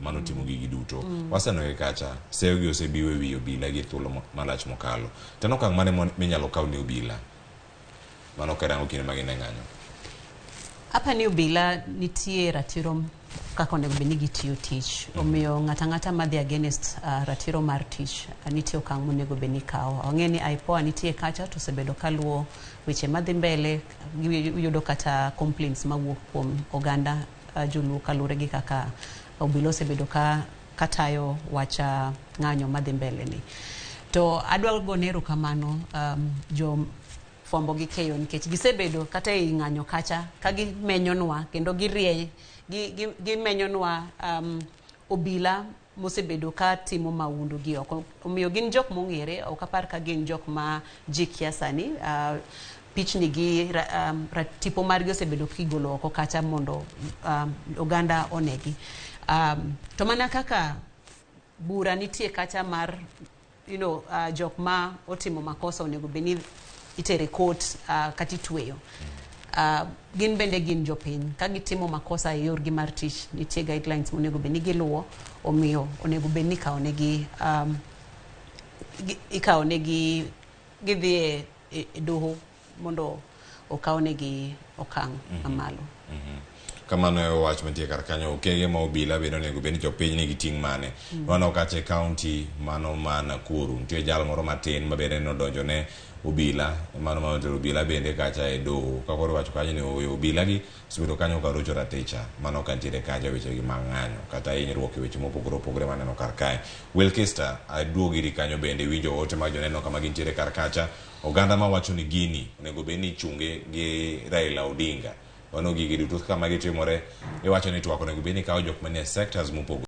mano timo gigi duto wasenoe kacha seyogi osebiwe wi obila gi thuolo malach mokalo teno kang mane minyalo kaw ne obila mano karango kinde magine ng'anyo apa ni obila nitie ratiro kaka onego bed ni gitiyo tich omiyo ng'ata madhi against ratiro mar tich nitie okang' monego bed ni kawo ong'e ni IPOA nitie kacha to osebedo kaluwo weche madhi mbele yudo kata complaints mawuok kuom oganda joluo kalure gi kaka obila osebedo katayo wacha ng'anyo madhi mbele ni to adwa gone erokamano jo fombo gi keyo nikech gisebedo kata e ng'anyo kacha ka gimenyonwa kendo girie gimenyonwa obila mosebedo ka timo maundu gi oko omiyo gin jok mong'ere ok apar ka gin jok ma ji kia sani pichni gi tipo margi osebedo kigolo oko kacha mondo oganda onegi to mana kaka bura nitie kacha mar jok ma otimo makosa onego bed ni itere court kata itweyo gin bende gin jopiny ka gitimo makosa e yorgi mar tich nitie guidelines monego bed ni giluwo omiyo onego bed ni ikawnegi gidhi e doho mondo okawnegi okang' mamalo kamano e wach mantie kar kanyo okege ma obila bedo nego bed ni jopiny nigi ting' mane mano kache county mano mana Nakuru nitie jal moro matin ma bende nodonjone obila mano ma otero obila bende kacha e doho ka koro wacho kanyo ni obila gi osebedo kanyo ka rocho raticha mano kantiere kacha weche gi mang'anyo kata hinyruok e weche mopogore opogore maneno kar kae Wilkester aduogi ri kanyo bende winjo ote mag joneno kama gintiere kar kacha oganda ma wacho ni gini onego bed ni chunge gi Raila Odinga wano gigi duto kama gitimore iwacho ni twak onego bed ni kawo jok manie sectors mopogore